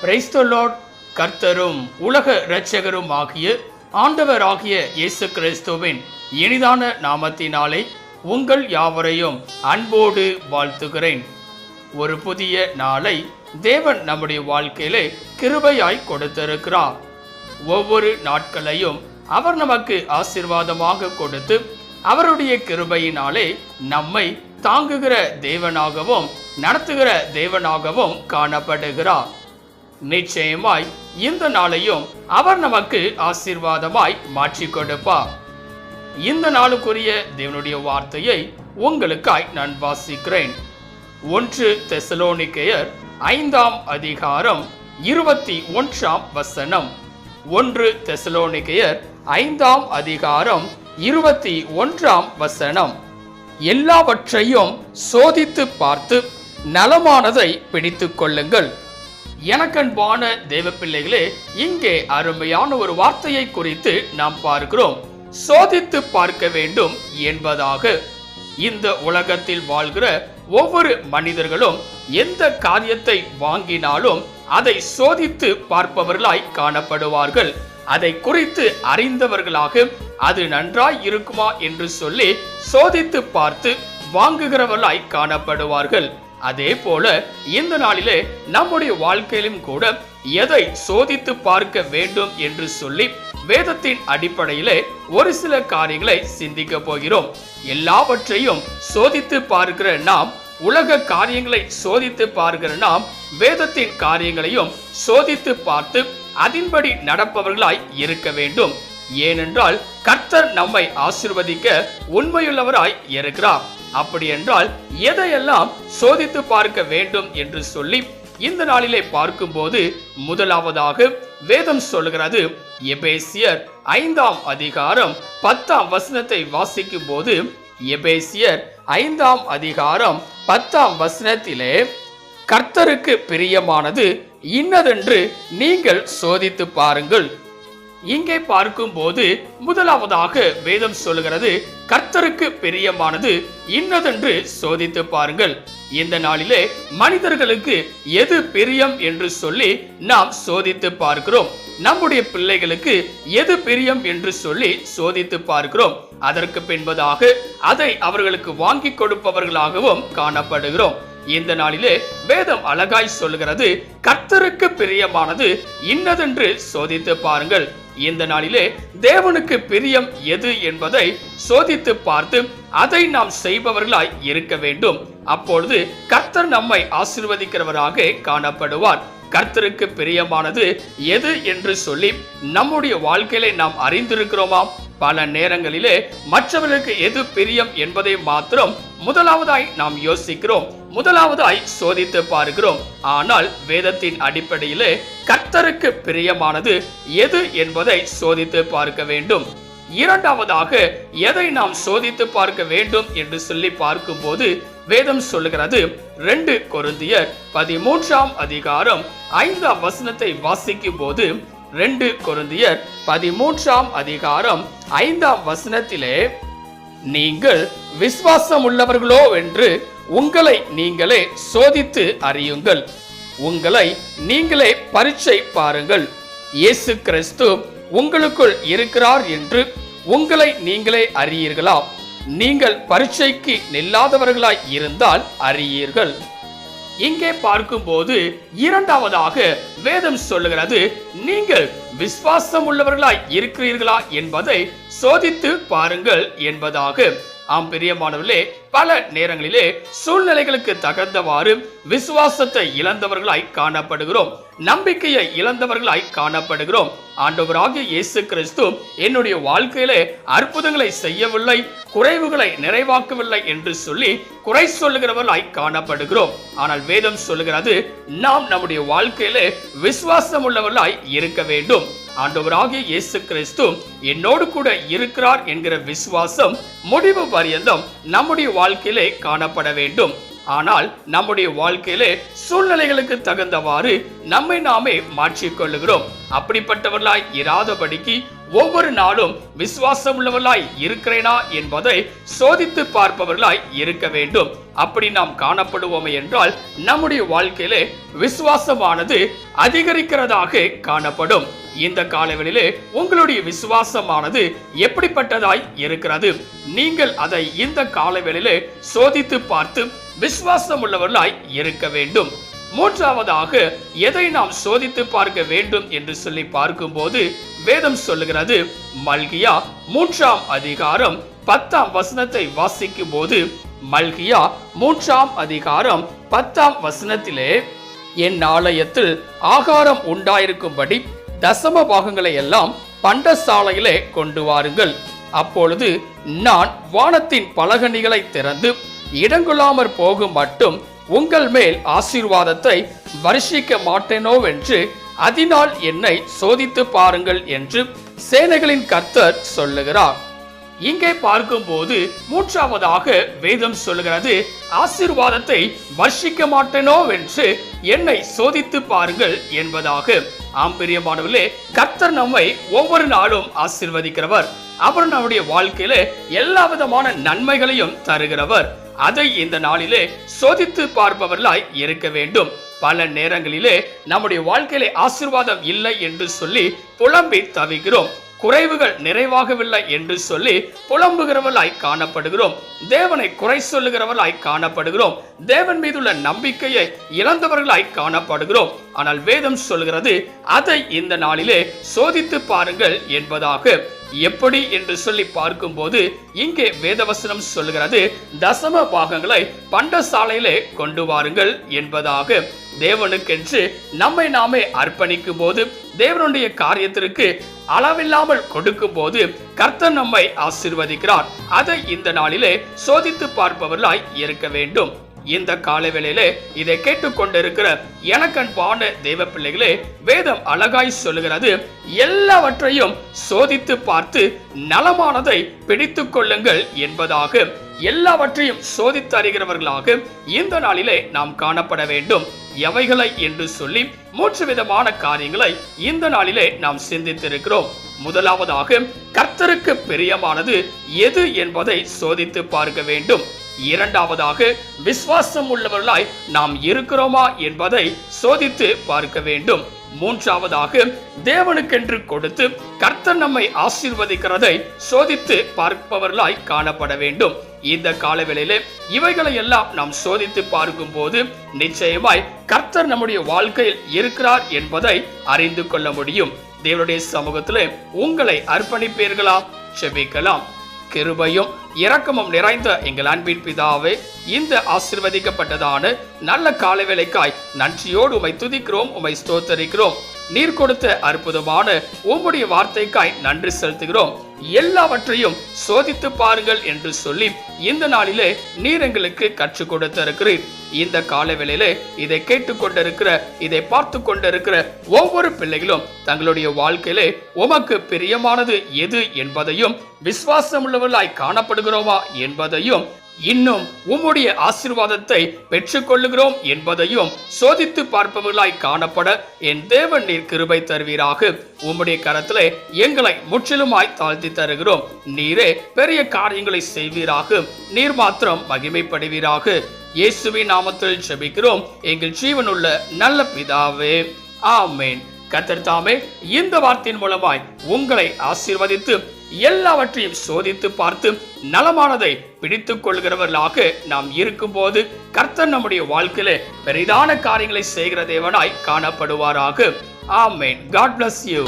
Praise the Lord. கர்த்தரும் உலக இரட்சகரும் ஆகிய ஆண்டவராகிய இயேசு கிறிஸ்துவின் இனிதான நாமத்தினாலே உங்கள் யாவரையும் அன்போடு வாழ்த்துகிறேன். ஒரு புதிய நாளை தேவன் நம்முடைய வாழ்க்கையிலே கிருபையாய் கொடுத்திருக்கிறார். ஒவ்வொரு நாட்களையும் அவர் நமக்கு ஆசீர்வாதமாக கொடுத்து அவருடைய கிருபையினாலே நம்மை தாங்குகிற தேவனாகவும் நடத்துகிற தேவனாகவும் காணப்படுகிறார். நிச்சயமாய் இந்த நாளையும் அவர் நமக்கு ஆசீர்வாதமாய் மாற்றி கொடுப்பார். இந்த நாளுக்குரிய தேவனுடைய வார்த்தையை உங்களுக்காய் நான் வாசிக்கிறேன். 1 தெசலோனிக்கேயர் 5ஆம் அதிகாரம் 21ஆம் வசனம். 1 தெசலோனிக்கேயர் 5ஆம் அதிகாரம் 21ஆம் வசனம். எல்லாவற்றையும் சோதித்து பார்த்து நலமானதை பிடித்துக் கொள்ளுங்கள். எனக்கன்பான தேவ பிள்ளைகளே, இங்கே அருமையான ஒரு வார்த்தையை குறித்து நாம் பார்க்கிறோம். சோதித்து பார்க்க வேண்டும் என்பதாக. இந்த உலகத்தில் வாழ்கிற ஒவ்வொரு மனிதர்களும் எந்த காரியத்தை வாங்கினாலும் அதை சோதித்து பார்ப்பவர்களாய் காணப்படுவார்கள். அதை குறித்து அறிந்தவர்களாக அது நன்றாய் இருக்குமா என்று சொல்லி சோதித்து பார்த்து வாங்குகிறவர்களாய் காணப்படுவார்கள். அதே போல இந்த நாளிலே நம்முடைய வாழ்க்கையிலும் கூட எதை சோதித்து பார்க்க வேண்டும் என்று சொல்லி வேதத்தின் அடிப்படையிலே ஒரு சில காரியங்களை சிந்திக்க போகிறோம். எல்லாவற்றையும் சோதித்து பார்க்கிற நாம், உலக காரியங்களை சோதித்து பார்க்கிற நாம், வேதத்தின் காரியங்களையும் சோதித்து பார்த்து அதன்படி நடப்பவர்களாய் இருக்க வேண்டும். ஏனென்றால் கர்த்தர் நம்மை ஆசீர்வதிக்க உண்மையுள்ளவராய் இருக்கிறார். அப்படி என்றால் எதையெல்லாம் சோதித்து பார்க்க வேண்டும் என்று சொல்லி இந்த நாளிலே பார்க்கும்போது முதலாவதாக வேதம் சொல்கிறது. எபேசியர் 5ஆம் அதிகாரம் 10ஆம் வசனத்தை வாசிக்கும் போது, எபேசியர் 5ஆம் அதிகாரம் 10ஆம் வசனத்திலே கர்த்தருக்கு பிரியமானது இன்னதென்று நீங்கள் சோதித்து பாருங்கள். இங்கே பார்க்கும்போது முதலாவதாக வேதம் சொல்கிறது, கர்த்தருக்கு பிரியமானது இன்னதென்று சோதித்து பாருங்கள். இந்த நாளிலே மனிதர்களுக்கு எது பிரியம் என்று சொல்லி நாம் சோதித்து பார்க்கிறோம். நம்முடைய பிள்ளைகளுக்கு எது பிரியம் என்று சொல்லி சோதித்து பார்க்கிறோம். அதற்கு பின்பதாக அதை அவர்களுக்கு வாங்கி கொடுப்பவர்களாகவும் காணப்படுகிறோம். இந்த நாளிலே வேதம் அழகாய் சொல்கிறது, கர்த்தருக்கு பிரியமானது இன்னதென்று சோதித்து பாருங்கள். இந்த நாளிலே தேவனுக்கு பிரியம் எது என்பதை சோதித்து பார்த்து அதை நாம் செய்பவர்களாய் இருக்க வேண்டும். அப்பொழுது கர்த்தர் நம்மை ஆசீர்வதிக்கிறவராக காணப்படுவார். கர்த்தருக்கு பிரியமானது எது என்று சொல்லி நம்முடைய வாழ்க்கையிலே நாம் அறிந்திருக்கிறோமா? பல நேரங்களிலே மற்றவர்களுக்கு எது பிரியம் என்பதை மாத்திரம் முதலாவதாய் நாம் யோசிக்கிறோம், முதலாவதாய் சோதித்து பார்க்கிறோம். ஆனால் வேதத்தின் அடிப்படையிலே கர்த்தருக்கு பிரியமானது எது என்பதை சோதித்து பார்க்க வேண்டும். இரண்டாவதாக எதை நாம் சோதித்து பார்க்க வேண்டும் என்று சொல்லி பார்க்கும்போது வேதம் சொல்லுகிறது. 2 கொரிந்தியர் 13ஆம் அதிகாரம் 5ஆம் வசனத்தை வாசிக்கும் போது, 2 கொரிந்தியர் 13ஆம் அதிகாரம் 5ஆம் வசனத்திலே, நீங்கள் விசுவாசம் உள்ளவர்களோ என்று உங்களை நீங்களே சோதித்து அறியுங்கள், உங்களை நீங்களே பரீட்சை பாருங்கள், இயேசு கிறிஸ்து உங்களுக்குள் இருக்கிறார் என்று உங்களை நீங்களே அறியீர்களா? நீங்கள் பரீட்சைக்கு நில்லாதவர்களாய் இருந்தால் அறியீர்கள். இங்கே பார்க்கும்போது இரண்டாவதாக வேதம் சொல்லுகிறது, நீங்கள் விசுவாசம் உள்ளவர்களாய் இருக்கிறீர்களா என்பதை சோதித்து பாருங்கள் என்பதாக. ஆம் பிரியமானவர்களே, பல நேரங்களிலே சூழ்நிலைகளுக்கு தகுந்தவாறு விசுவாசத்தை இழந்தவர்களாய் காணப்படுகிறோம், நம்பிக்கையை இழந்தவர்களாய் காணப்படுகிறோம். ஆண்டவராகிய இயேசு கிறிஸ்து என்னுடைய வாழ்க்கையிலே அற்புதங்களை செய்யவில்லை, குறைவுகளை நிறைவாக்கவில்லை என்று சொல்லி குறை சொல்லுகிறவர்களாய் காணப்படுகிறோம். ஆனால் வேதம் சொல்லுகிறது, நாம் நம்முடைய வாழ்க்கையிலே விசுவாசம் உள்ளவர்களாய் இருக்க வேண்டும். ஆண்டவராகிய இயேசு கிறிஸ்து என்னோடு கூட இருக்கிறார் என்கிற விசுவாசம் முடிவு பரியந்தம் நம்முடைய வாழ்க்கையிலே காணப்பட வேண்டும். ஆனால் நம்முடைய வாழ்க்கையிலே சூழ்நிலைகளுக்கு தகுந்தவாறு நம்மை நாமே மாற்றிக்கொள்ளுகிறோம். அப்படிப்பட்டவர்களாய் இராதபடிக்கு ஒவ்வொரு நாளும் விசுவாசம் உள்ளவர்களாய் இருக்கிறேனா என்பதை சோதித்து பார்ப்பவர்களாய் இருக்க வேண்டும். அப்படி நாம் காணப்படுவோமே என்றால் நம்முடைய வாழ்க்கையிலே விசுவாசமானது அதிகரிக்கிறதாக காணப்படும். இந்த காலவெளியிலே உங்களுடைய விசுவாசமானது எப்படிப்பட்டதாய் இருக்கிறது? நீங்கள் அதை இந்த காலவெளியிலே சோதித்து பார்த்து விசுவாசம் உள்ளவர்களாய் இருக்க வேண்டும். மூன்றாவதாக எதை நாம் சோதித்து பார்க்க வேண்டும் என்று சொல்லி பார்க்கும்போது வேதம் சொல்லுகிறது, மல்கியா 3ஆம் அதிகாரம் 10ஆம் வசனத்தை வாசிக்கும் போது, மல்கியா 3ஆம் அதிகாரம் 10ஆம் வசனத்திலே, என் ஆலயத்தில் ஆகாரம் உண்டாயிருக்கும்படி தசம பாகங்களை எல்லாம் பண்டசாலையிலே கொண்டு வாருங்கள். அப்பொழுது நான் வானத்தின் பலகணிகளை திறந்து இடங்கொள்ளாமற் போகும் மட்டும் உங்கள் மேல் ஆசீர்வாதத்தை வருஷிக்க மாட்டேனோவென்று அதனால் என்னை சோதித்து பாருங்கள் என்று சேனைகளின் கர்த்தர் சொல்லுகிறார். இங்கே பார்க்கும்போது மூன்றாவதாக வேதம் சொல்லுகிறது, ஆசீர்வாதத்தை வர்ஷிக்க மாட்டேனோவென்று என்னை சோதித்து பாருங்கள் என்பதாக. ஆம்பிரியமானவர்களே, கர்த்தர் நம்மை ஒவ்வொரு நாளும் ஆசீர்வதிக்கிறவர். அவர் நம்முடைய வாழ்க்கையில எல்லா விதமான நன்மைகளையும் தருகிறவர். அதை இந்த நாளிலே சோதித்து பார்ப்பவர்களாய் இருக்க வேண்டும். பல நேரங்களிலே நம்முடைய வாழ்க்கையிலே ஆசீர்வாதம் இல்லை என்று சொல்லி புலம்பி தவிக்கிறோம். குறைவுகள் நிறைவாகவில்லை என்று சொல்லி புலம்புகிறவர்களாய் காணப்படுகிறோம். தேவனை குறை சொல்லுகிறவர்களாய் காணப்படுகிறோம். தேவன் மீதுள்ள நம்பிக்கையை இழந்தவர்களாய் காணப்படுகிறோம். ஆனால் வேதம் சொல்கிறது, அதை இந்த நாளிலே சோதித்து பாருங்கள் என்பதாக. எப்படி என்று சொல்லி பார்க்கும்போது இங்கே வேதவசனம் சொல்லுகிறது, தசம பாகங்களை பண்டசாலையிலே கொண்டு வாருங்கள் என்பதாக. தேவனுக்கென்று நம்மை நாமே அர்ப்பணிக்கும் போது, தேவனுடைய காரியத்திற்கு அளவில்லாமல் கொடுக்கும் போது கர்த்தர் நம்மை ஆசீர்வதிக்கிறார். அதை இந்த நாளிலே சோதித்து பார்ப்பவர்களாய் இருக்க வேண்டும். இந்த காலவேளையிலே இதை கேட்டுக்கொண்டிருக்கிற எனக்கன்பான தேவ பிள்ளைகளே, வேதம் அழகாய் சொல்லுகிறது, எல்லாவற்றையும் சோதித்து பார்த்து நலமானதை பிடித்துக் கொள்ளுங்கள் என்பதாக. எல்லாவற்றையும் சோதித்து அறிகிறவர்களாக இந்த நாளிலே நாம் காணப்பட வேண்டும். எவைகளை என்று சொல்லி 3 விதமான காரியங்களை இந்த நாளிலே நாம் சிந்தித்திருக்கிறோம். முதலாவதாக, கர்த்தருக்கு பிரியமானது எது என்பதை சோதித்து பார்க்க வேண்டும். இரண்டாவதாக, விசுவாசம் உள்ளவர்களாய் நாம் இருக்கிறோமா என்பதை சோதித்து பார்க்க வேண்டும். மூன்றாவதாக, தேவனுக்கென்று கொடுத்து கர்த்தர் நம்மை ஆசீர்வதிக்கிறதை சோதித்து பார்ப்பவர்களாய் காணப்பட வேண்டும். இந்த காலவேளையிலே இவைகளை எல்லாம் நாம் சோதித்து பார்க்கும் போது நிச்சயமாய் கர்த்தர் நம்முடைய வாழ்க்கையில் இருக்கிறார் என்பதை அறிந்து கொள்ள முடியும். தேவனுடைய சமூகத்திலே உங்களை அர்ப்பணிப்பீர்களா? செபிக்கலாம். கிருபையும் இரக்கமும் நிறைந்த எங்கள் அன்பின் பிதாவே, இந்த ஆசீர்வதிக்கப்பட்டதான நல்ல காலவேளைக்காய் நன்றியோடு உம்மை துதிக்கிறோம், உம்மை ஸ்தோத்தரிக்கிறோம். நீர் கொடுத்த அற்புதமான உம்முடைய வார்த்தைக்காய் நன்றி செலுத்துகிறோம். எல்லாவற்றையும் சோதித்து பாருங்கள் என்று சொல்லி இந்த நாளிலே நீர் எங்களுக்கு கற்றுக் கொடுத்திருக்கிறீர். இந்த காலவேளையிலே இதை கேட்டுக்கொண்டிருக்கிற, இதை பார்த்து கொண்டிருக்கிற ஒவ்வொரு பிள்ளைகளும் தங்களுடைய வாழ்க்கையிலே உமக்கு பிரியமானது எது என்பதையும், விசுவாசம் உள்ளவர்களாய் காணப்படுகிறோமா என்பதையும், இன்னும் உம்முடைய ஆசீர்வாதத்தை பெற்றுக் கொள்ளுகிறோம் என்பதையும் சோதித்து பார்ப்பவர்களாய் காணப்பட என் தேவன் நீர் கிருபை தருவீராக. உம்முடைய கரத்திலே எங்களை முற்றிலுமாய் தாழ்த்தி தருகிறோம். நீரே பெரிய காரியங்களை செய்வீராக. நீர் மாத்திரம் மகிமைப்படுவீராக. இயேசுவின் நாமத்தில் ஜெபிக்கிறோம் எங்கள் ஜீவனுள்ள நல்ல பிதாவே, ஆமென். கர்த்தர் தாமே இந்த வார்த்தையின் மூலமாய் உங்களை ஆசீர்வதித்து எல்லாவற்றையும் சோதித்து பார்த்து நலமானதை பிடித்துக் கொள்கிறவர்களாக நாம் இருக்கும் போது கர்த்தர் நம்முடைய வாழ்க்கையிலே பெரிதான காரியங்களை செய்கிற தேவனாய் காணப்படுவாராக. ஆமென். God bless you.